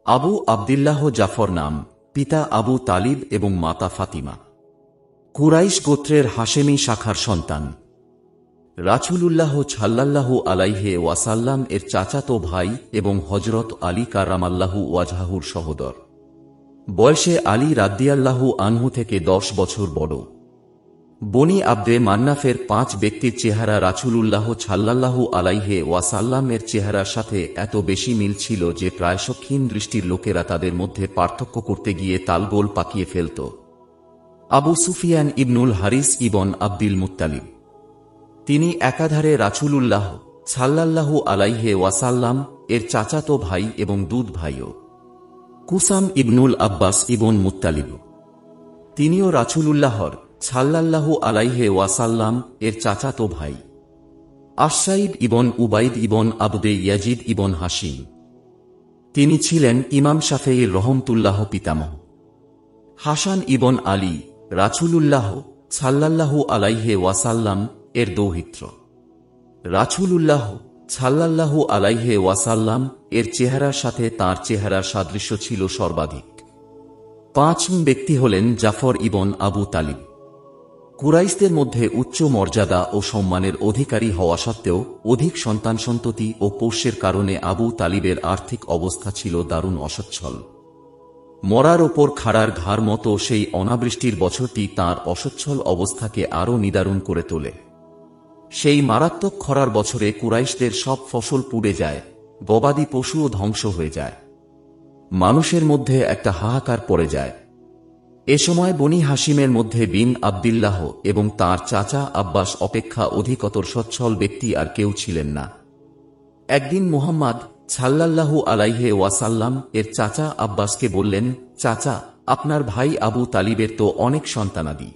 আবু আবদিল্লাহ জাফর নাম, পিতা আবু তালিব এবং মাতা ফাতিমা। কুরাইশ গোত্রের হাশেমি শাখার সন্তান। রাসূলুল্লাহ সাল্লাল্লাহু আলাইহি ওয়াসাল্লাম এর চাচাতো ভাই এবং হযরত আলী কারামাল্লাহু ওয়াজহাহুর সহোদর। বয়সে আলী রাদিয়াল্লাহু আনহু থেকে 10 বছর বড়। বনি আব্দে মান্নাফের 5 ব্যক্তির চেহারা রাসূলুল্লাহ সাল্লাল্লাহু আলাইহি ওয়াসাল্লামের চেহারার সাথে এত বেশি মিল ছিল যে প্রায় ক্ষীণ দৃষ্টির লোকেরা তাদের মধ্যে পার্থক্য করতে গিয়ে তালগোল পাকিয়ে ফেলত। আবু সুফিয়ান ইবনুল হারিস ইবন আব্দুল মুত্তালিব, তিনি একাধারে রাসূলুল্লাহ সাল্লাল্লাহু আলাইহি ওয়াসাল্লাম এর চাচাতো ভাই এবং দুধ ভাইও। কুসাম ইবনুল আব্বাস ইবন মুত্তালিব, তিনিও রাসূলুল্লাহর সাল্লাল্লাহু আলাইহি ওয়াসাল্লাম এর চাচাতো ভাই। আশসাইদ ইবন উবাইদ ইবন আবদে ইয়াজিদ ইবন হাশিম, তিনি ছিলেন ইমাম শাফেঈর রহমতুল্লাহ পিতামহ। হাসান ইবন আলী রাসূলুল্লাহ সাল্লাল্লাহু আলাইহি ওয়াসাল্লাম এর দৌহিত্র। রাসূলুল্লাহ সাল্লাল্লাহু আলাইহি ওয়াসাল্লাম এর চেহারার সাথে তাঁর চেহারার সাদৃশ্য ছিল সর্বাধিক। 5 ব্যক্তি হলেন জাফর ইবন আবু তালিব। কুরাইশদের মধ্যে উচ্চ মর্যাদা ও সম্মানের অধিকারী হওয়া সত্ত্বেও অধিক সন্তানসন্ততি ও পোষ্যের কারণে আবু তালিবের আর্থিক অবস্থা ছিল দারুণ অসচ্ছল। মরার ওপর খাড়ার ঘাড় মতো সেই অনাবৃষ্টির বছরটি তাঁর অসচ্ছল অবস্থাকে আরও নিদারুণ করে তোলে। সেই মারাত্মক খরার বছরে কুরাইশদের সব ফসল পুড়ে যায়, গবাদি পশুও ধ্বংস হয়ে যায়। মানুষের মধ্যে একটা হাহাকার পড়ে যায়। এ সময় বনি হাশিমের মধ্যে বিন আব্দিল্লাহ এবং তাঁর চাচা আব্বাস অপেক্ষা অধিকতর সচ্ছল ব্যক্তি আর কেউ ছিলেন না। একদিন মুহাম্মদ সাল্লাল্লাহু আলাইহি ওয়াসাল্লাম এর চাচা আব্বাসকে বললেন, চাচা, আপনার ভাই আবু তালিবের তো অনেক সন্তানাদি।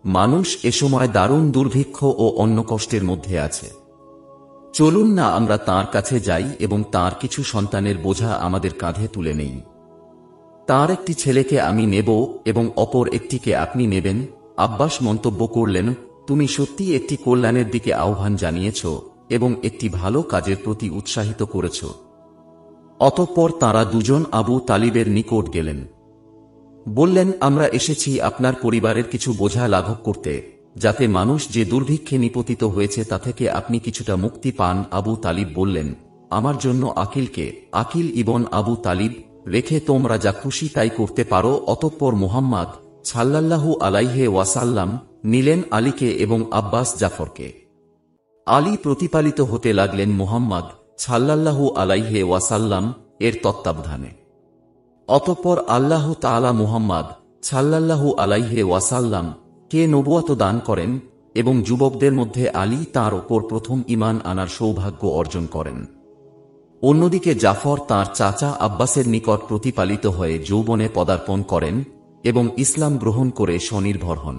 মানুষ এ সময় দারুণ দুর্ভিক্ষ ও অন্য কষ্টের মধ্যে আছে। চলুন না আমরা তাঁর কাছে যাই এবং তাঁর কিছু সন্তানের বোঝা আমাদের কাঁধে তুলে নেই। তাঁর একটি ছেলেকে আমি নেব এবং অপর একটিকে আপনি নেবেন। আব্বাস মন্তব্য করলেন, তুমি সত্যি একটি কল্যাণের দিকে আহ্বান জানিয়েছ এবং একটি ভালো কাজের প্রতি উৎসাহিত করেছ। অতঃপর তাঁরা দুজন আবু তালিবের নিকট গেলেন। বললেন, আমরা এসেছি আপনার পরিবারের কিছু বোঝা লাঘব করতে, যাতে মানুষ যে দুর্ভিক্ষে নিপতিত হয়েছে তা থেকে আপনি কিছুটা মুক্তি পান। আবু তালিব বললেন, আমার জন্য আকিলকে, আকিল ইবন আবু তালিব, রেখে তোমরা যা খুশি তাই করতে পারো। অতঃপর মুহাম্মদ সাল্লাল্লাহু আলাইহি ওয়াসাল্লাম নিলেন আলীকে এবং আব্বাস জাফরকে। আলী প্রতিপালিত হতে লাগলেন মুহাম্মদ সাল্লাল্লাহু আলাইহি ওয়াসাল্লাম এর তত্ত্বাবধানে। অতঃপর আল্লাহ তাআলা মুহাম্মদ সাল্লাল্লাহু আলাইহি ওয়াসাল্লাম কে নবুয়ত দান করেন এবং যুবকদের মধ্যে আলী তাঁর ওপর প্রথম ঈমান আনার সৌভাগ্য অর্জন করেন। অন্যদিকে জাফর তাঁর চাচা আব্বাসের নিকট প্রতিপালিত হয়ে যৌবনে পদার্পণ করেন এবং ইসলাম গ্রহণ করে স্বনির্ভর হন।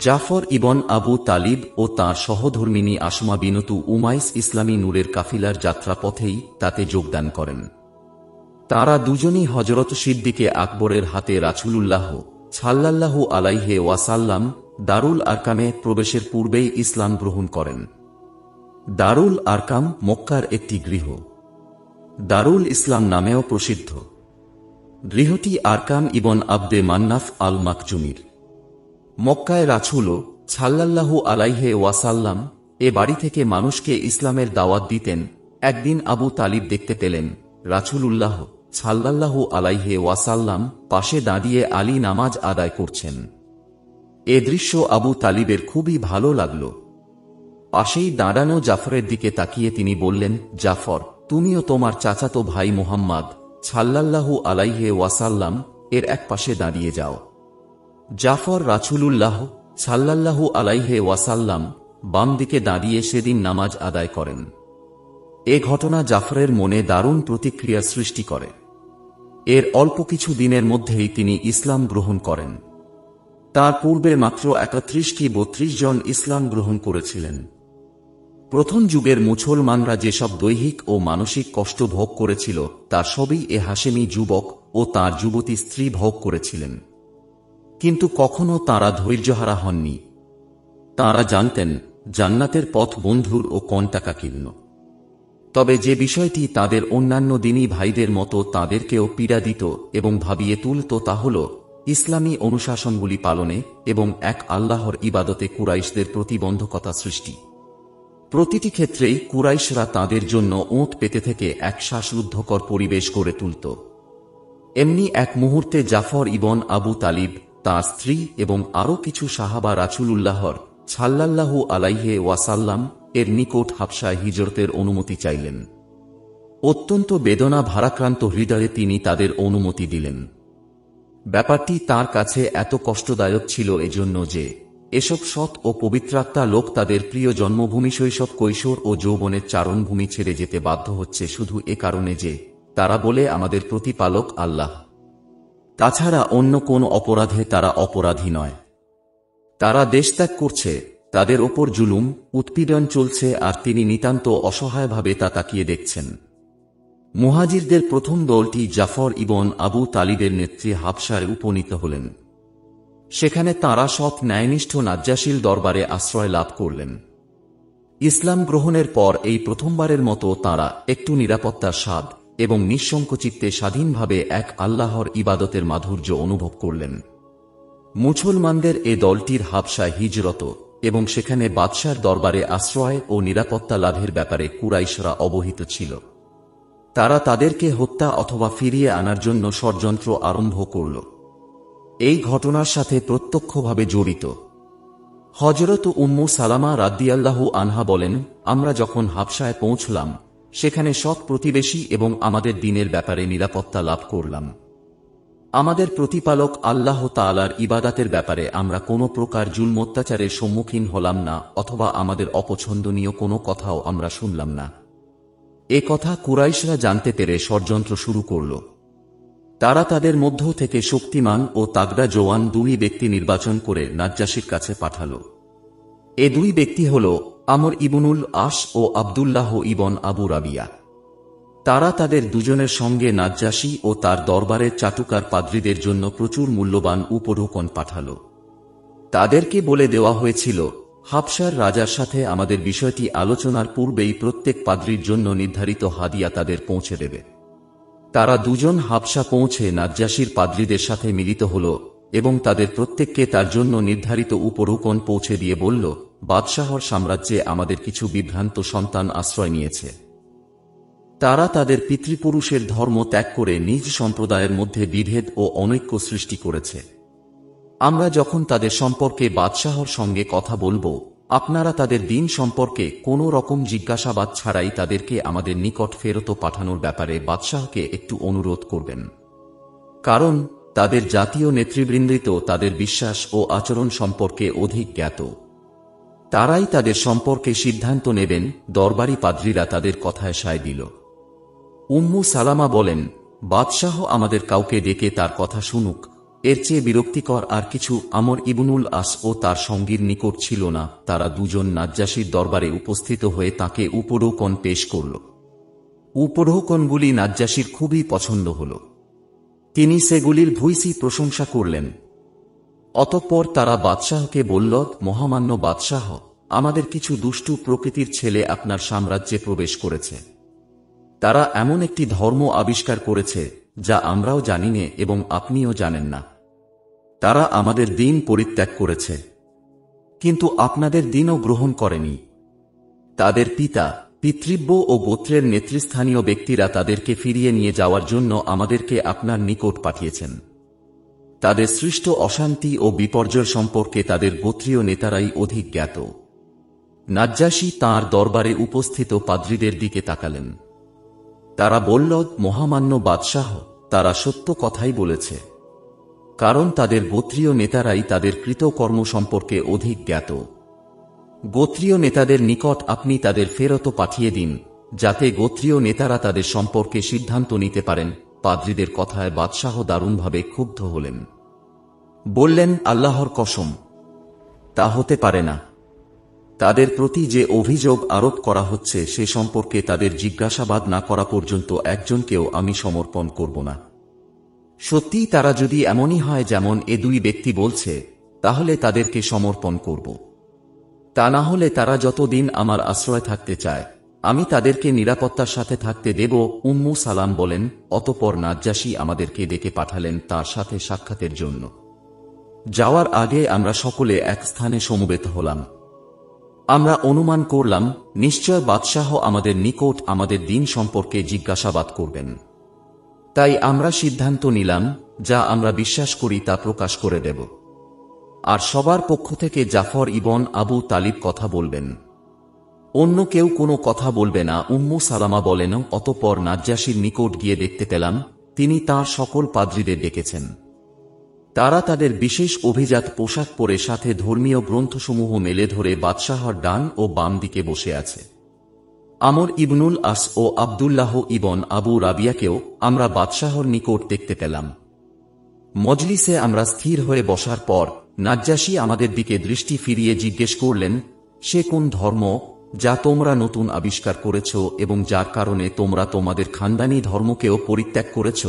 জাফর ইবন আবু তালিব ও তাঁর সহধর্মিনী আসমা বিনতু উমাইস ইসলামী নূরের কাফিলার যাত্রাপথেই তাতে যোগদান করেন। তাঁরা দুজনই হযরত সিদ্দিকে আকবরের হাতে রাসূলুল্লাহ সাল্লাল্লাহু আলাইহি ওয়াসাল্লাম দারুল আরকামে প্রবেশের পূর্বেই ইসলাম গ্রহণ করেন। দারুল আরকাম মক্কার একটি গৃহ, দারুল ইসলাম নামেও প্রসিদ্ধ। গৃহটি আরকাম ইবন আব্দে মান্নাফ আল মাকজুমির। মক্কায় রাসূল সাল্লাল্লাহু আলাইহি ওয়াসাল্লাম এ বাড়ি থেকে মানুষকে ইসলামের দাওয়াত দিতেন। একদিন আবু তালিব দেখতে পেলেন রাসূলুল্লাহ সাল্লাল্লাহু আলাইহি ওয়াসাল্লাম পাশে দাঁড়িয়ে আলী নামাজ আদায় করছেন। এ দৃশ্য আবু তালিবের খুবই ভালো লাগল। পাশেই দাঁড়ানো জাফরের দিকে তাকিয়ে তিনি বললেন, জাফর, তুমিও তোমার চাচাতো ভাই মুহাম্মদ সাল্লাল্লাহু আলাইহি ওয়াসাল্লাম এর এক পাশে দাঁড়িয়ে যাও। জাফর রাসূলুল্লাহ সাল্লাল্লাহু আলাইহি ওয়াসাল্লাম বাম দিকে দাঁড়িয়ে সেদিন নামাজ আদায় করেন। এ ঘটনা জাফরের মনে দারুণ প্রতিক্রিয়া সৃষ্টি করে। এর অল্প কিছু দিনের মধ্যেই তিনি ইসলাম গ্রহণ করেন। তার পূর্বে মাত্র 31 কি 32 জন ইসলাম গ্রহণ করেছিলেন। প্রথম যুগের মুসলমানরা যেসব দৈহিক ও মানসিক কষ্ট ভোগ করেছিল তা সবই এ হাশেমি যুবক ও তার যুবতী স্ত্রী ভোগ করেছিলেন। কিন্তু কখনো তাঁরা ধৈর্যহারা হননি। তাঁরা জানতেন জান্নাতের পথ বন্ধুর ও কণ্টাকাকীর্ণ। তবে যে বিষয়টি তাদের অন্যান্য দিনী ভাইদের মতো তাদেরকেও পীড়া দিত এবং ভাবিয়ে তুলত তা হল ইসলামী অনুশাসনগুলি পালনে এবং এক আল্লাহর ইবাদতে কুরাইশদের প্রতিবন্ধকতা সৃষ্টি। প্রতিটি ক্ষেত্রেই কুরাইশরা তাদের জন্য ওঁট পেতে থেকে এক শ্বাসরুদ্ধকর পরিবেশ গড়ে তুলত। এমনি এক মুহূর্তে জাফর ইবন আবু তালিব, তাঁর স্ত্রী এবং আরও কিছু সাহাবা রাসূলুল্লাহর সাল্লাল্লাহু আলাইহি ওয়াসাল্লাম এর নিকট হাবশায় হিজরতের অনুমতি চাইলেন। অত্যন্ত বেদনা ভারাক্রান্ত হৃদয়ে তিনি তাদের অনুমতি দিলেন। ব্যাপারটি তার কাছে এত কষ্টদায়ক ছিল এজন্য যে এসব সৎ ও পবিত্রাত্মা লোক তাদের প্রিয় জন্মভূমি, শৈশব, কৈশোর ও যৌবনের চারণভূমি ছেড়ে যেতে বাধ্য হচ্ছে শুধু এ কারণে যে তারা বলে আমাদের প্রতিপালক আল্লাহ। তাছাড়া অন্য কোন অপরাধে তারা অপরাধী নয়। তারা দেশত্যাগ করছে, তাদের ওপর জুলুম উৎপীড়ন চলছে, আর তিনি নিতান্ত অসহায়ভাবে তা তাকিয়ে দেখছেন। মুহাজিরদের প্রথম দলটি জাফর ইবন আবু তালিবের নেতৃত্বে হাবশায় উপনীত হলেন। সেখানে তাঁরা সৎ ন্যায়নিষ্ঠ নাজ্জাশীর দরবারে আশ্রয় লাভ করলেন। ইসলাম গ্রহণের পর এই প্রথমবারের মতো তাঁরা একটু নিরাপত্তার স্বাদ এবং নিঃসংকোচিত্তে স্বাধীনভাবে এক আল্লাহর ইবাদতের মাধুর্য অনুভব করলেন। মুসলমানদের এ দলটির হাবশায় হিজরত এবং সেখানে বাদশার দরবারে আশ্রয় ও নিরাপত্তা লাভের ব্যাপারে কুরাইশরা অবহিত ছিল। তারা তাদেরকে হত্যা অথবা ফিরিয়ে আনার জন্য ষড়যন্ত্র আরম্ভ করল। এই ঘটনার সাথে প্রত্যক্ষভাবে জড়িত হযরত উম্মু সালামা রাদিয়াল্লাহু আনহা বলেন, আমরা যখন হাবশায় পৌঁছলাম সেখানে সৎ প্রতিবেশী এবং আমাদের দ্বীনের ব্যাপারে নিরাপত্তা লাভ করলাম। আমাদের প্রতিপালক আল্লাহ তাআলার ইবাদাতের ব্যাপারে আমরা কোনো প্রকার জুলম অত্যাচারের সম্মুখীন হলাম না, অথবা আমাদের অপছন্দনীয় কোনো কথাও আমরা শুনলাম না। এ কথা কুরাইশরা জানতে পেরে ষড়যন্ত্র শুরু করল। তারা তাদের মধ্য থেকে শক্তিমান ও তাগড়া জওয়ান দুই ব্যক্তি নির্বাচন করে নাজ্জাশীর কাছে পাঠাল। এ দুই ব্যক্তি হল আমর ইবনুল আস ও আব্দুল্লাহ ইবন আবু রাবিয়া। তারা তাদের দুজনের সঙ্গে নাজ্জাশী ও তার দরবারের চাটুকার পাদ্রীদের জন্য প্রচুর মূল্যবান উপঢৌকন পাঠাল। তাদেরকে বলে দেওয়া হয়েছিল, হাবশার রাজার সাথে আমাদের বিষয়টি আলোচনার পূর্বেই প্রত্যেক পাদ্রীর জন্য নির্ধারিত হাদিয়া তাদের পৌঁছে দেবে। তারা দুজন হাবশা পৌঁছে নাজ্জাশীর পাদ্রীদের সাথে মিলিত হল এবং তাদের প্রত্যেককে তার জন্য নির্ধারিত উপঢৌকন পৌঁছে দিয়ে বলল, বাদশাহর সাম্রাজ্যে আমাদের কিছু বিভ্রান্ত সন্তান আশ্রয় নিয়েছে। তারা তাদের পিতৃপুরুষের ধর্ম ত্যাগ করে নিজ সম্প্রদায়ের মধ্যে বিভেদ ও অনৈক্য সৃষ্টি করেছে। আমরা যখন তাদের সম্পর্কে বাদশাহর সঙ্গে কথা বলবো, আপনারা তাদের দিন সম্পর্কে কোনো রকম জিজ্ঞাসাবাদ ছাড়াই তাদেরকে আমাদের নিকট ফেরত পাঠানোর ব্যাপারে বাদশাহকে একটু অনুরোধ করবেন। কারণ তাদের জাতীয় নেতৃবৃন্দ তো তাদের বিশ্বাস ও আচরণ সম্পর্কে অধিক জ্ঞাত। তারাই তাদের সম্পর্কে সিদ্ধান্ত নেবেন। দরবারি পাদ্রীরা তাদের কথায় সায় দিল। উম্মু সালামা বলেন, বাদশাহ আমাদের কাউকে ডেকে তার কথা শুনুক, এর চেয়ে বিরক্তিকর আর কিছু আমর ইবনুল আস ও তার সঙ্গীর নিকট ছিল না। তারা দুজন নাজ্জাশীর দরবারে উপস্থিত হয়ে তাকে উপঢৌকন পেশ করল। উপঢৌকনগুলি নাজ্জাশীর খুবই পছন্দ হল। তিনি সেগুলির ভূয়সী প্রশংসা করলেন। অতঃপর তারা বাদশাহকে বলল, মহামান্য বাদশাহ, আমাদের কিছু দুষ্টু প্রকৃতির ছেলে আপনার সাম্রাজ্যে প্রবেশ করেছে। তারা এমন একটি ধর্ম আবিষ্কার করেছে যা আমরাও জানি না এবং আপনিও জানেন না। তারা আমাদের দ্বীন পরিত্যাগ করেছে, কিন্তু আপনাদের দ্বীনও গ্রহণ করেনি। তাদের পিতা, পিতৃব্য ও গোত্রের নেতৃস্থানীয় ব্যক্তিরা তাদেরকে ফিরিয়ে নিয়ে যাওয়ার জন্য আমাদেরকে আপনার নিকট পাঠিয়েছেন। তাদের সৃষ্ট অশান্তি ও বিপর্যয় সম্পর্কে তাদের গোত্রীয় নেতারাই অধিক জ্ঞাত। নাজ্জাশী তাঁর দরবারে উপস্থিত পাদ্রীদের দিকে তাকালেন। তারা বলল, মহামান্য বাদশাহ, তারা সত্য কথাই বলেছে, কারণ তাদের গোত্রীয় নেতারাই তাদের কৃতকর্ম সম্পর্কে অধিক জ্ঞাত। গোত্রীয় নেতাদের নিকট আপনি তাদের ফেরত পাঠিয়ে দিন, যাতে গোত্রীয় নেতারা তাদের সম্পর্কে সিদ্ধান্ত নিতে পারেন। পাদ্রীদের কথায় বাদশাহ দারুণভাবে ক্ষুব্ধ হলেন। বললেন, আল্লাহর কসম, তা হতে পারে না। তাদের প্রতি যে অভিযোগ আরোপ করা হচ্ছে সে সম্পর্কে তাদের জিজ্ঞাসাবাদ না করা পর্যন্ত একজনকেও আমি সমর্পণ করব না। সত্যিই তারা যদি এমনই হয় যেমন এ দুই ব্যক্তি বলছে, তাহলে তাদেরকে সমর্পণ করব। তা না হলে তারা যতদিন আমার আশ্রয় থাকতে চায় আমি তাদেরকে নিরাপত্তার সাথে থাকতে দেব। উম্মু সালাম বলেন, অতঃপর নাজ্জাশী আমাদেরকে ডেকে পাঠালেন তার সাথে সাক্ষাতের জন্য। যাওয়ার আগে আমরা সকলে এক স্থানে সমবেত হলাম। আমরা অনুমান করলাম নিশ্চয় বাদশাহ আমাদের নিকট আমাদের দিন সম্পর্কে জিজ্ঞাসাবাদ করবেন। তাই আমরা সিদ্ধান্ত নিলাম যা আমরা বিশ্বাস করি তা প্রকাশ করে দেব। আর সবার পক্ষ থেকে জাফর ইবন আবু তালিব কথা বলবেন, অন্য কেউ কোনো কথা বলবে না। উম্মু সালামা বলেন, অতঃপর নাজ্জাশীর নিকট গিয়ে দেখতে পেলাম তিনি তাঁর সকল পাদ্রীদের ডেকেছেন। তারা তাদের বিশেষ অভিজাত পোশাক পরে সাথে ধর্মীয় গ্রন্থসমূহ মেলে ধরে বাদশাহর ডান ও বাম দিকে বসে আছে। আমর ইবনুল আস ও আব্দুল্লাহ ইবন আবু রাবিয়াকেও আমরা বাদশাহর নিকট দেখতে পেলাম। মজলিসে আমরা স্থির হয়ে বসার পর নাজ্জাশী আমাদের দিকে দৃষ্টি ফিরিয়ে জিজ্ঞেস করলেন, সে কোন ধর্ম যা তোমরা নতুন আবিষ্কার করেছ এবং যার কারণে তোমরা তোমাদের খানদানি ধর্মকেও পরিত্যাগ করেছ,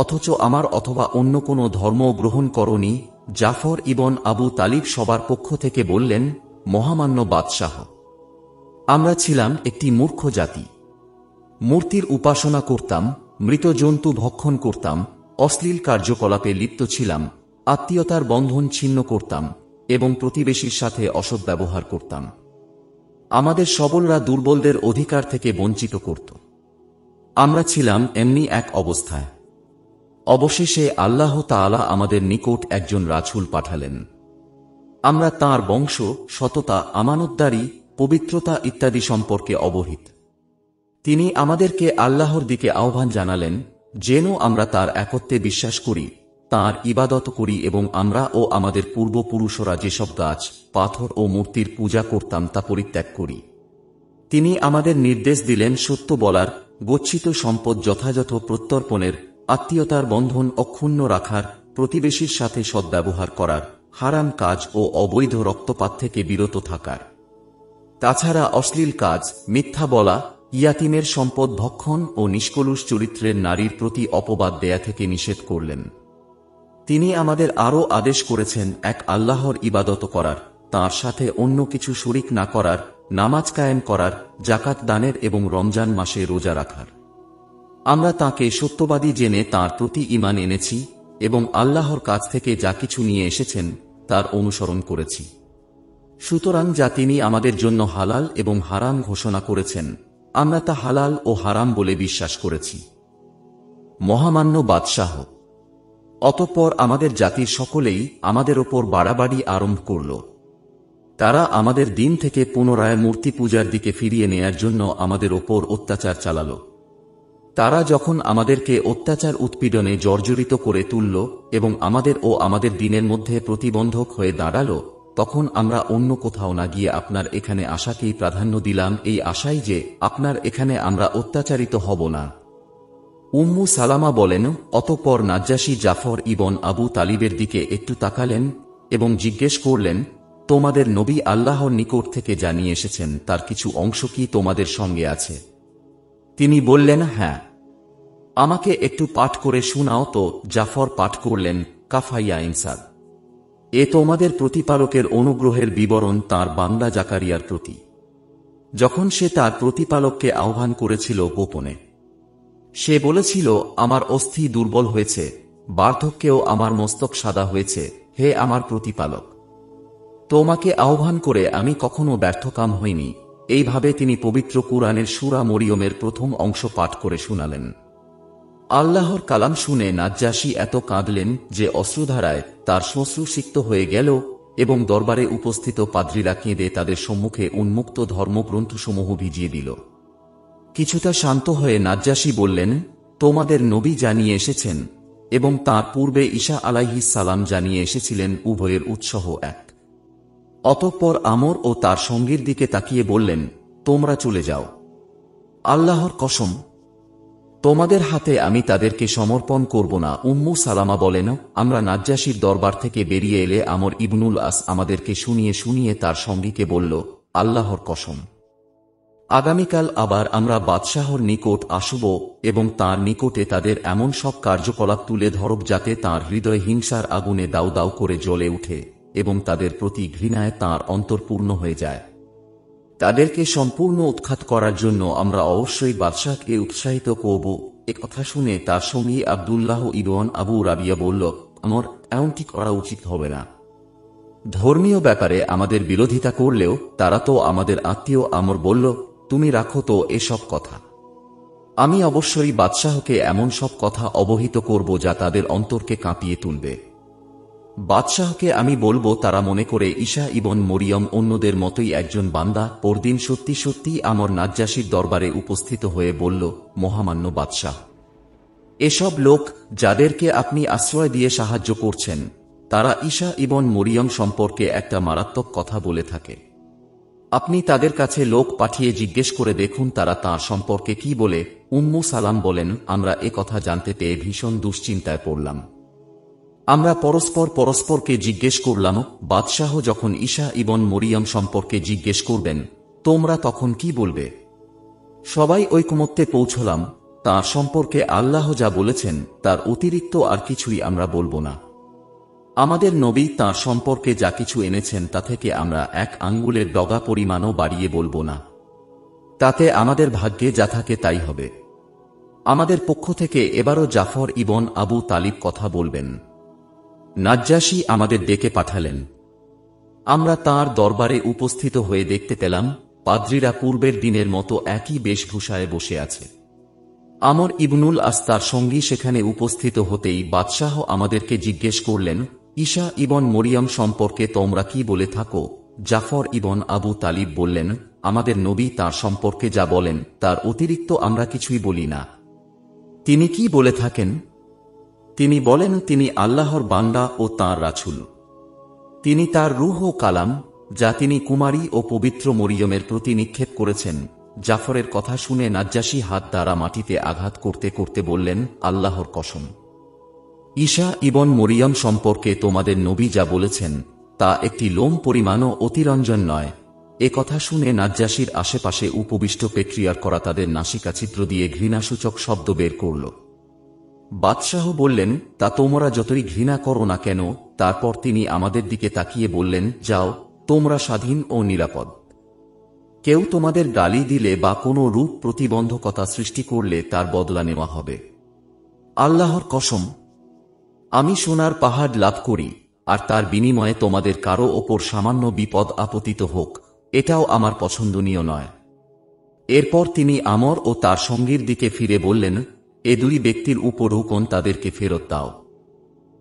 অথচ আমার অথবা অন্য কোনো ধর্ম গ্রহণ করনি? জাফর ইবন আবু তালিব সবার পক্ষ থেকে বললেন, মহামান্য বাদশাহ, আমরা ছিলাম একটি মূর্খ জাতি। মূর্তির উপাসনা করতাম, মৃত জন্তু ভক্ষণ করতাম, অশ্লীল কার্যকলাপে লিপ্ত ছিলাম, আত্মীয়তার বন্ধন ছিন্ন করতাম এবং প্রতিবেশীর সাথে অসৎ ব্যবহার করতাম। আমাদের সবলরা দুর্বলদের অধিকার থেকে বঞ্চিত করত। আমরা ছিলাম এমনি এক অবস্থায়। অবশেষে আল্লাহ তাআলা আমাদের নিকট একজন রাসূল পাঠালেন। আমরা তাঁর বংশ, সততা, আমানতদারি, পবিত্রতা ইত্যাদি সম্পর্কে অবহিত। তিনি আমাদেরকে আল্লাহর দিকে আহ্বান জানালেন যেন আমরা তার একত্বে বিশ্বাস করি, তাঁর ইবাদত করি এবং আমরা ও আমাদের পূর্বপুরুষরা যেসব গাছ, পাথর ও মূর্তির পূজা করতাম তা পরিত্যাগ করি। তিনি আমাদের নির্দেশ দিলেন সত্য বলার, গচ্ছিত সম্পদ যথাযথ প্রত্যর্পণের, আত্মীয়তার বন্ধন অক্ষুণ্ণ রাখার, প্রতিবেশীর সাথে সদ্ব্যবহার করার, হারাম কাজ ও অবৈধ রক্তপাত থেকে বিরত থাকার। তাছাড়া অশ্লীল কাজ, মিথ্যা বলা, ইয়াতিমের সম্পদ ভক্ষণ ও নিষ্কলুষ চরিত্রের নারীর প্রতি অপবাদ দেয়া থেকে নিষেধ করলেন। তিনি আমাদের আরও আদেশ করেছেন এক আল্লাহর ইবাদত করার, তাঁর সাথে অন্য কিছু শরিক না করার, নামাজ কায়েম করার, জাকাত দানের এবং রমজান মাসে রোজা রাখার। আমরা তাঁকে সত্যবাদী জেনে তাঁর প্রতি ঈমান এনেছি এবং আল্লাহর কাছ থেকে যা কিছু নিয়ে এসেছেন তার অনুসরণ করেছি। সুতরাং যা তিনি আমাদের জন্য হালাল এবং হারাম ঘোষণা করেছেন আমরা তা হালাল ও হারাম বলে বিশ্বাস করেছি। মহামান্য বাদশাহ, অতঃপর আমাদের জাতির সকলেই আমাদের ওপর বাড়াবাড়ি আরম্ভ করল। তারা আমাদের দিন থেকে পুনরায় মূর্তি পূজার দিকে ফিরিয়ে নেয়ার জন্য আমাদের ওপর অত্যাচার চালাল। তারা যখন আমাদেরকে অত্যাচার উৎপীড়নে জর্জরিত করে তুলল এবং আমাদের ও আমাদের দিনের মধ্যে প্রতিবন্ধক হয়ে দাঁড়াল, তখন আমরা অন্য কোথাও না গিয়ে আপনার এখানে আসাকেই প্রাধান্য দিলাম, এই আশাই যে আপনার এখানে আমরা অত্যাচারিত হব না। উম্মু সালামা বলেন, অতঃপর নাজ্জাশী জাফর ইবন আবু তালিবের দিকে একটু তাকালেন এবং জিজ্ঞেস করলেন, তোমাদের নবী আল্লাহর নিকট থেকে জানিয়ে এসেছেন তার কিছু অংশ কি তোমাদের সঙ্গে আছে? তিনি বললেন, হ্যাঁ। আমাকে একটু পাঠ করে শোনাও তো। জাফর পাঠ করলেন, কাফাইয়া ইনসার। এ তোমাদের প্রতিপালকের অনুগ্রহের বিবরণ তাঁর বান্দা জাকারিয়ার প্রতি, যখন সে তার প্রতিপালককে আহ্বান করেছিল গোপনে। সে বলেছিল, আমার অস্থি দুর্বল হয়েছে, বার্ধক্যেও আমার মস্তক সাদা হয়েছে, হে আমার প্রতিপালক, তোমাকে আহ্বান করে আমি কখনো ব্যর্থকাম হইনি। এইভাবে তিনি পবিত্র কুরআনের সূরা মরিয়মের প্রথম অংশ পাঠ করে শুনালেন। আল্লাহর কালাম শুনে নাজ্জাশী এত কাঁদলেন যে অশ্রুধারায় তার শ্মশ্রুসিক্ত হয়ে গেল এবং দরবারে উপস্থিত পাদ্রীরা কেঁদে তাদের সম্মুখে উন্মুক্ত ধর্মগ্রন্থসমূহ ভিজিয়ে দিল। কিছুটা শান্ত হয়ে নাজ্জাশী বললেন, তোমাদের নবী জানিয়ে এসেছেন এবং তাঁর পূর্বে ঈসা আলাইহিস সালাম জানিয়ে এসেছিলেন, উভয়ের উৎসাহ এক। অতঃপর আমর ও তার সঙ্গীর দিকে তাকিয়ে বললেন, তোমরা চলে যাও। আল্লাহর কসম, তোমাদের হাতে আমি তাদেরকে সমর্পণ করব না। উম্মু সালামা বলেন, আমরা নাজ্জাশীর দরবার থেকে বেরিয়ে এলে আমর ইবনুল আস আমাদেরকে শুনিয়ে শুনিয়ে তার সঙ্গীকে বলল, আল্লাহর কসম, আগামীকাল আবার আমরা বাদশাহর নিকট আসব এবং তাঁর নিকটে তাদের এমন সব কার্যকলাপ তুলে ধরব যাতে তাঁর হৃদয় হিংসার আগুনে দাউ দাউ করে জ্বলে উঠে এবং তাদের প্রতি ঘৃণায় তাঁর অন্তর পূর্ণ হয়ে যায়। তাদেরকে সম্পূর্ণ উৎখাত করার জন্য আমরা অবশ্যই বাদশাহকে উৎসাহিত করব। কথা শুনে তার সঙ্গী আব্দুল্লাহ ইবন আবু রাবিয়া বলল, আমার এমনটি করা উচিত হবে না। ধর্মীয় ব্যাপারে আমাদের বিরোধিতা করলেও তারা তো আমাদের আত্মীয়। আমর বলল, তুমি রাখো তো এসব কথা। আমি অবশ্যই বাদশাহকে এমন সব কথা অবহিত করব যা তাদের অন্তরকে কাঁপিয়ে তুলবে। বাদশাহকে আমি বলবো তারা মনে করে ঈসা ইবন মরিয়ম অন্যদের মতোই একজন বান্দা। পরদিন সত্যি সত্যি আমর নাজ্জাশীর দরবারে উপস্থিত হয়ে বলল, মহামান্য বাদশাহ, এসব লোক যাদেরকে আপনি আশ্রয় দিয়ে সাহায্য করছেন তারা ঈসা ইবন মরিয়ম সম্পর্কে একটা মারাত্মক কথা বলে থাকে। আপনি তাদের কাছে লোক পাঠিয়ে জিজ্ঞেস করে দেখুন তারা তাঁর সম্পর্কে কি বলে। উম্মু সালাম বলেন, আমরা এ কথা জানতে পেয়ে ভীষণ দুশ্চিন্তায় পড়লাম। আমরা পরস্পরকে জিজ্ঞেস করলাম, বাদশাহ যখন ঈসা ইবন মরিয়ম সম্পর্কে জিজ্ঞেস করবেন তোমরা তখন কি বলবে? সবাই ঐকমত্যে পৌঁছলাম, তাঁর সম্পর্কে আল্লাহ যা বলেছেন তার অতিরিক্ত আর কিছুই আমরা বলবো না। আমাদের নবী তাঁর সম্পর্কে যা কিছু এনেছেন তা থেকে আমরা এক আঙ্গুলের ডগা পরিমাণও বাড়িয়ে বলবো না। তাতে আমাদের ভাগ্যে যা থাকে তাই হবে। আমাদের পক্ষ থেকে এবারও জাফর ইবন আবু তালিব কথা বলবেন। নাজ্জাশী আমাদের ডেকে পাঠালেন। আমরা তাঁর দরবারে উপস্থিত হয়ে দেখতে পেলাম পাদ্রীরা পূর্বের দিনের মতো একই বেশভূষায় বসে আছে। আমর ইবনুল আস তার সঙ্গী সেখানে উপস্থিত হতেই বাদশাহ আমাদেরকে জিজ্ঞেস করলেন, ঈসা ইবন মরিয়ম সম্পর্কে তোমরা কি বলে থাকো? জাফর ইবন আবু তালিব বললেন, আমাদের নবী তাঁর সম্পর্কে যা বলেন তার অতিরিক্ত আমরা কিছুই বলি না। তিনি কি বলে থাকেন? তিনি বলেন তিনি আল্লাহর বান্দা ও তাঁর রাসূল। তিনি তার রূহ ও কালাম যা তিনি কুমারী ও পবিত্র মরিয়মের প্রতি নিক্ষেপ করেছেন। জাফরের কথা শুনে নাজ্জাশী হাত দ্বারা মাটিতে আঘাত করতে করতে বললেন, আল্লাহর কসম, ঈসা ইবন মরিয়ম সম্পর্কে তোমাদের নবী যা বলেছেন তা একটি লোম পরিমাণও অতিরঞ্জন নয়। এ কথা শুনে নাজ্জাশীর আশেপাশে উপবিষ্ট পেট্রিয়ার করা তাদের নাসিকাচিত্র দিয়ে ঘৃণাসূচক শব্দ বের করল। বাদশাহ বললেন, তা তোমরা যতই ঘৃণা করো না কেন। তারপর তিনি আমাদের দিকে তাকিয়ে বললেন, যাও, তোমরা স্বাধীন ও নিরাপদ। কেউ তোমাদের গালি দিলে বা কোনো রূপ প্রতিবন্ধকতা সৃষ্টি করলে তার বদলা নেওয়া হবে। আল্লাহর কসম, আমি সোনার পাহাড় লাভ করি আর তার বিনিময়ে তোমাদের কারো ওপর সামান্য বিপদ আপতিত হোক, এটাও আমার পছন্দনীয় নয়। এরপর তিনি আমর ও তার সঙ্গীর দিকে ফিরে বললেন, এ দুই ব্যক্তির উপর হুকুম তাদেরকে ফেরত দাও।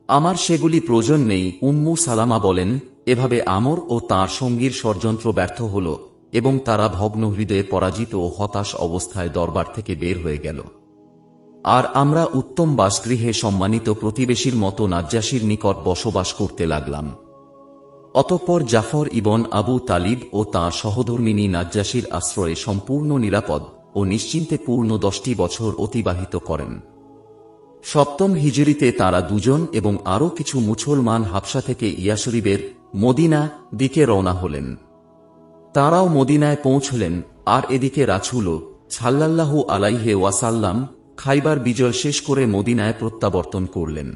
আমার সেগুলি প্রয়োজন নেই। উম্মু সালামা বলেন, এভাবে আমর ও তাঁর সঙ্গীর ষড়যন্ত্র ব্যর্থ হল এবং তারা ভগ্ন হৃদয়ে পরাজিত ও হতাশ অবস্থায় দরবার থেকে বের হয়ে গেল। আর আমরা উত্তম বাসগৃহে সম্মানিত প্রতিবেশীর মতো নাজ্জাশীর নিকট বসবাস করতে লাগলাম। অতঃপর জাফর ইবন আবু তালিব ও তাঁর সহধর্মিনী নাজ্জাশীর আশ্রয়ে সম্পূর্ণ নিরাপদ ও নিশ্চিন্তে পূর্ণ 10টি বছর অতিবাহিত করেন। 7ম হিজরিতে তাঁরা দুজন এবং আরও কিছু মুসলমান হাবশা থেকে ইয়াসরিবের মদিনা দিকে রওনা হলেন। তাঁরাও মদিনায় পৌঁছলেন। আর এদিকে রাসূল সাল্লাল্লাহু আলাইহি ওয়াসাল্লাম খাইবার বিজয় শেষ করে মদিনায় প্রত্যাবর্তন করলেন।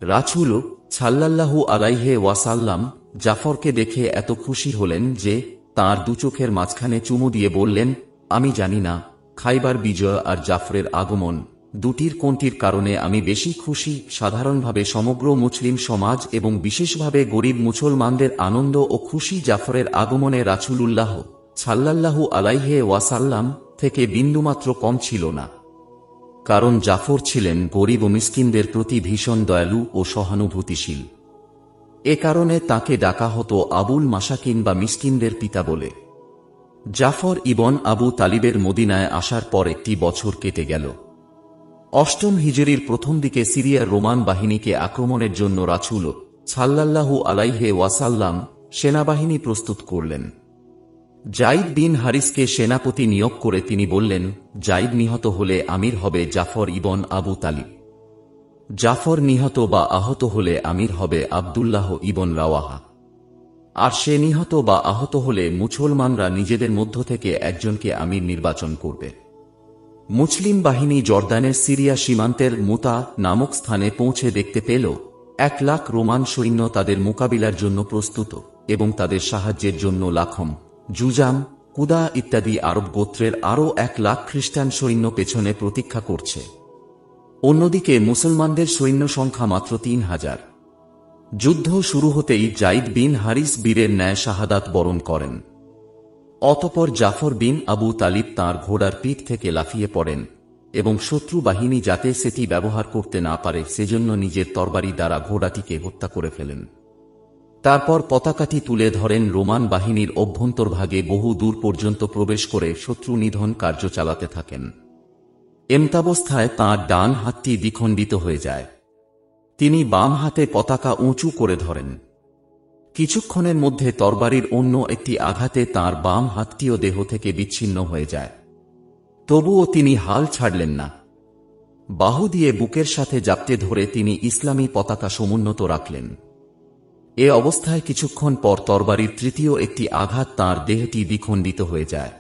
রাসূল সাল্লাল্লাহু আলাইহি ওয়াসাল্লাম জাফরকে দেখে এত খুশি হলেন যে তাঁর দুচোখের মাঝখানে চুমু দিয়ে বললেন, আমি জানি না খাইবার বিজয় আর জাফরের আগমন দুটির কোনটির কারণে আমি বেশি খুশি। সাধারণভাবে সমগ্র মুসলিম সমাজ এবং বিশেষভাবে গরিব মুসলমানদের আনন্দ ও খুশি জাফরের আগমনে রাসূলুল্লাহ সাল্লাল্লাহু আলাইহি ওয়াসাল্লাম থেকে বিন্দুমাত্র কম ছিল না। কারণ জাফর ছিলেন গরিব ও মিসকিনদের প্রতি ভীষণ দয়ালু ও সহানুভূতিশীল। এ কারণে তাকে ডাকা হতো আবুল মাসাকিন বা মিসকিনদের পিতা বলে। জাফর ইবন আবু তালিবের মদিনায় আসার পর একটি বছর কেটে গেল। 8ম হিজরির প্রথম দিকে সিরিয়ার রোমান বাহিনীকে আক্রমণের জন্য রাসূল সাল্লাল্লাহু আলাইহি ওয়াসাল্লাম সেনাবাহিনী প্রস্তুত করলেন। যায়েদ বিন হারিসকে সেনাপতি নিয়োগ করে তিনি বললেন, যায়েদ নিহত হলে আমির হবে জাফর ইবন আবু তালিব। জাফর নিহত বা আহত হলে আমির হবে আব্দুল্লাহ ইবন রাওয়াহা। আর সে নিহত বা আহত হলে মুসলমানরা নিজেদের মধ্য থেকে একজনকে আমির নির্বাচন করবে। মুসলিম বাহিনী জর্দানের সিরিয়া সীমান্তের মুতা নামক স্থানে পৌঁছে দেখতে পেল 1 লাখ রোমান সৈন্য তাদের মোকাবিলার জন্য প্রস্তুত এবং তাদের সাহায্যের জন্য লাখম জুজাম, কুদা ইত্যাদি আরব গোত্রের আরও 1,00,000 খ্রিস্টান সৈন্য পেছনে প্রতীক্ষা করছে। অন্যদিকে মুসলমানদের সৈন্য সংখ্যা মাত্র 3,000। যুদ্ধ শুরু হতেই যায়েদ বিন হারিস বীরের ন্যায় শাহাদাত বরণ করেন। অতঃপর জাফর বিন আবু তালিব তাঁর ঘোড়ার পিঠ থেকে লাফিয়ে পড়েন এবং শত্রু বাহিনী যাতে সেটি ব্যবহার করতে না পারে সেজন্য নিজের তরবারি দ্বারা ঘোড়াটিকে হত্যা করে ফেলেন। তারপর পতাকাটি তুলে ধরেন, রোমান বাহিনীর অভ্যন্তরভাগে বহু দূর পর্যন্ত প্রবেশ করে শত্রু নিধন কার্য চালাতে থাকেন। এমতাবস্থায় তাঁর ডান হাতটি দ্বিখণ্ডিত হয়ে যায়। তিনি বাম হাতে পতাকা উঁচু করে ধরেন। কিছুক্ষণের মধ্যে তরবারির অন্য একটি আঘাতে তাঁর বাম হাতটিও দেহ থেকে বিচ্ছিন্ন হয়ে যায়। তবুও তিনি হাল ছাড়লেন না। বাহু দিয়ে বুকের সাথে জাপটে ধরে তিনি ইসলামী পতাকা সমুন্নত রাখলেন। এ অবস্থায় কিছুক্ষণ পর তরবারির তৃতীয় একটি আঘাত তাঁর দেহটি দ্বিখণ্ডিত হয়ে যায়।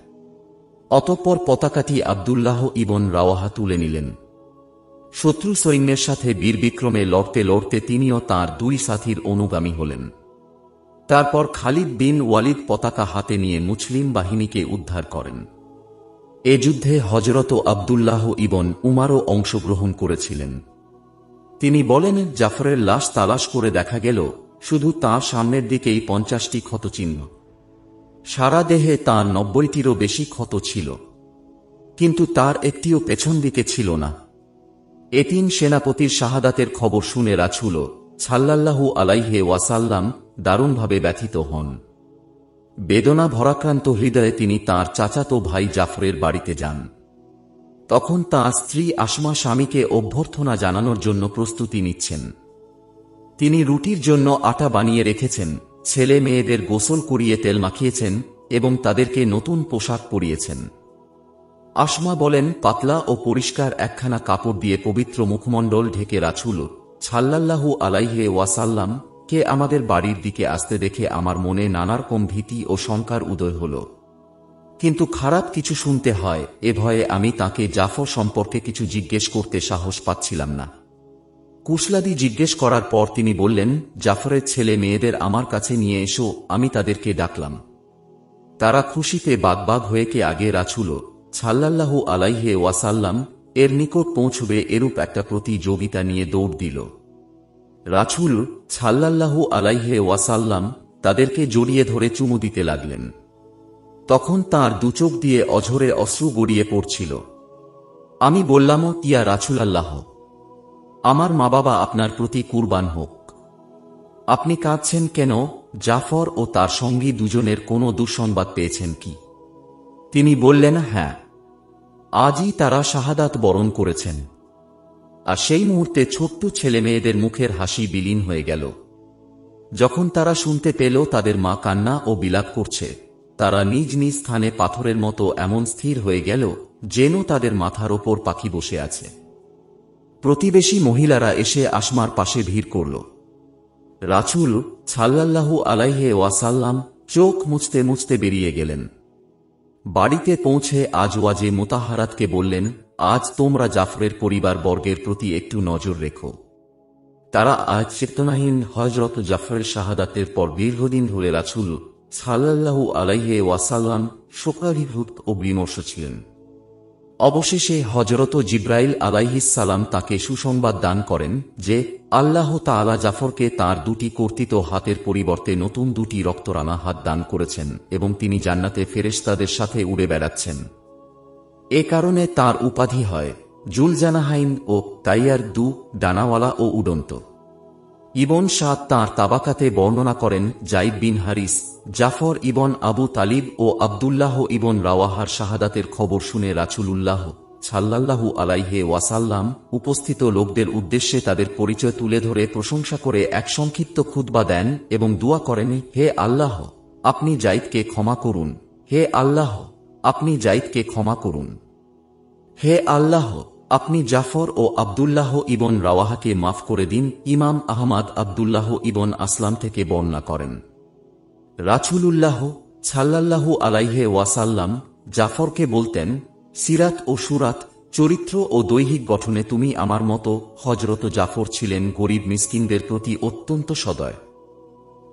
অতঃপর পতাকাটি আব্দুল্লাহ ইবন রাওয়াহা তুলে নিলেন। শত্রু সৈন্যের সাথে বীরবিক্রমে লড়তে লড়তে তিনিও তাঁর 2 সাথীর অনুগামী হলেন। তারপর খালিদ বিন ওয়ালিদ পতাকা হাতে নিয়ে মুসলিম বাহিনীকে উদ্ধার করেন। এ যুদ্ধে হযরত আব্দুল্লাহ ইবন উমারও অংশগ্রহণ করেছিলেন। তিনি বলেন, জাফরের লাশ তালাশ করে দেখা গেল শুধু তাঁর সামনের দিকেই 50টি ক্ষতচিহ্ন। সারা দেহে তাঁর 90টিরও বেশি ক্ষত ছিল, কিন্তু তার একটিও পেছন দিকে ছিল না। এতিম সেনাপতির শাহাদাতের খবর শুনে রাসূল সাল্লাল্লাহু আলাইহি ওয়াসাল্লাম দারুণভাবে ব্যথিত হন। বেদনা ভরাক্রান্ত হৃদয়ে তিনি তাঁর চাচাতো ভাই জাফরের বাড়িতে যান। তখন তাঁর স্ত্রী আসমা স্বামীকে অভ্যর্থনা জানানোর জন্য প্রস্তুতি নিচ্ছেন। তিনি রুটির জন্য আটা বানিয়ে রেখেছেন, ছেলে মেয়েদের গোসল করিয়ে তেল মাখিয়েছেন এবং তাদেরকে নতুন পোশাক পরিয়েছেন। আসমা বলেন, পাতলা ও পরিষ্কার একখানা কাপড় দিয়ে পবিত্র মুখমণ্ডল ঢেকে রাসূল সাল্লাল্লাহু আলাইহি ওয়াসাল্লাম কে আমাদের বাড়ির দিকে আসতে দেখে আমার মনে নানারকম ভীতি ও শঙ্কার উদয় হল। কিন্তু খারাপ কিছু শুনতে হয় এ ভয়ে আমি তাকে জাফর সম্পর্কে কিছু জিজ্ঞেস করতে সাহস পাচ্ছিলাম না। কুশলাদি জিজ্ঞেস করার পর তিনি বললেন, জাফরের ছেলে মেয়েদের আমার কাছে নিয়ে এসো। আমি তাদেরকে ডাকলাম। তারা খুশিতে বাগবাগ হয়ে কে আগে রাসূল সাল্লাল্লাহু আলাইহি ওয়াসাল্লাম এর নিকট পৌঁছবে এরূপ একটা প্রতিযোগিতা নিয়ে দৌড় দিল। রাসূল সাল্লাল্লাহু আলাইহি ওয়াসাল্লাম তাদেরকে জড়িয়ে ধরে চুমু দিতে লাগলেন। তখন তাঁর দুচোখ দিয়ে অঝরে অশ্রু গড়িয়ে পড়ছিল। আমি বললাম, ইয়া রাসূলাল্লাহ, আমার মা বাবা আপনার প্রতি কুরবান হোক। আপনি কাঁদছেন কেন? জাফর ও তার সঙ্গী দুজনের কোনো দুঃসংবাদ পেয়েছেন কি? তিনি বললেন, হ্যাঁ, আজই তারা শাহাদাত বরণ করেছেন। আর সেই মুহূর্তে ছোট্ট ছেলে মেয়েদের মুখের হাসি বিলীন হয়ে গেল। যখন তারা শুনতে পেল তাদের মা কান্না ও বিলাপ করছে, তারা নিজ নিজ স্থানে পাথরের মতো এমন স্থির হয়ে গেল যেন তাদের মাথার ওপর পাখি বসে আছে। প্রতিবেশী মহিলারা এসে আসমার পাশে ভিড় করল। রাসূল সাল্লাল্লাহু আলাইহি ওয়াসাল্লাম চোখ মুছতে মুছতে বেরিয়ে গেলেন। বাড়িতে পৌঁছে আজওয়াজে মুতাহারাতকে বললেন, আজ তোমরা জাফরের পরিবার বর্গের প্রতি একটু নজর রেখো। তারা আজ চেতনাহীন হযরত জাফরের শাহাদাতের পর দীর্ঘদিন ধরে রাসূল সাল্লাল্লাহু আলাইহি ওয়াসাল্লাম শোকাভিভূত ও বিমর্ষ ছিলেন। অবশেষে হযরত জিব্রাইল আলাইহিস সালাম তাকে সুসংবাদ দান করেন যে আল্লাহ তাআলা জাফরকে তাঁর 2টি কর্তিত হাতের পরিবর্তে নতুন 2টি রক্তরাঙা হাত দান করেছেন এবং তিনি জান্নাতে ফেরেশতাদের সাথে উড়ে বেড়াচ্ছেন। এ কারণে তাঁর উপাধি হয় জুলজানাহাইন ও তাইয়ার, 2 ডানাওয়ালা ও উড়ন্ত। ইবন সাদ তাঁর তাবাকাতে বর্ণনা করেন, যায়েদ বিন হারিস, জাফর ইবন আবু তালিব ও আব্দুল্লাহ ইবন রাওয়াহার শাহাদাতের খবর শুনে রাসূলুল্লাহ সাল্লাল্লাহু আলাইহি ওয়াসাল্লাম উপস্থিত লোকদের উদ্দেশ্যে তাদের পরিচয় তুলে ধরে প্রশংসা করে এক সংক্ষিপ্ত খুতবা দেন এবং দুয়া করেন, হে আল্লাহ, আপনি যায়েদকে ক্ষমা করুন। হে আল্লাহ, আপনি যায়েদকে ক্ষমা করুন। হে আল্লাহ, আপনি জাফর ও আব্দুল্লাহ ইবন রাওয়াহাকে মাফ করে দিন। ইমাম আহমদ আব্দুল্লাহ ইবন আসলাম থেকে বর্ণনা করেন, রাসূলুল্লাহ সাল্লাল্লাহু আলাইহি ওয়াসাল্লাম জাফরকে বলতেন, সিরাত ও সুরাত, চরিত্র ও দৈহিক গঠনে তুমি আমার মতো। হযরত জাফর ছিলেন গরিব মিসকিনদের প্রতি অত্যন্ত সদয়।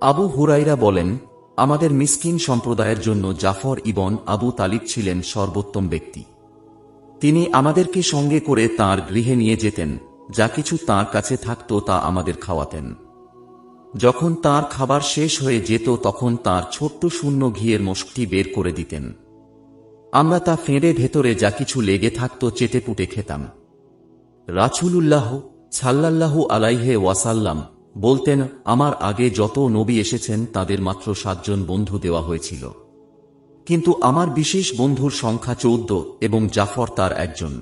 আবু হুরায়রা বলেন, আমাদের মিসকিন সম্প্রদায়ের জন্য জাফর ইবন আবু তালিব ছিলেন সর্বোত্তম ব্যক্তি। তিনি আমাদেরকে সঙ্গে করে তাঁর গৃহে নিয়ে যেতেন, যা কিছু তাঁর কাছে থাকত তা আমাদের খাওয়াতেন। যখন তাঁর খাবার শেষ হয়ে যেত তখন তাঁর ছোট্ট শূন্য ঘিয়ের মশকটি বের করে দিতেন। আমরা তা ফেঁড়ে ভেতরে যা কিছু লেগে থাকত চেটেপুটে খেতাম। রাসূলুল্লাহ সাল্লাল্লাহু আলাইহি ওয়াসাল্লাম বলতেন, আমার আগে যত নবী এসেছেন তাদের মাত্র 7 জন বন্ধু দেওয়া হয়েছিল, কিন্তু আমার বিশেষ বন্ধুর সংখ্যা 14 এবং জাফর তার একজন।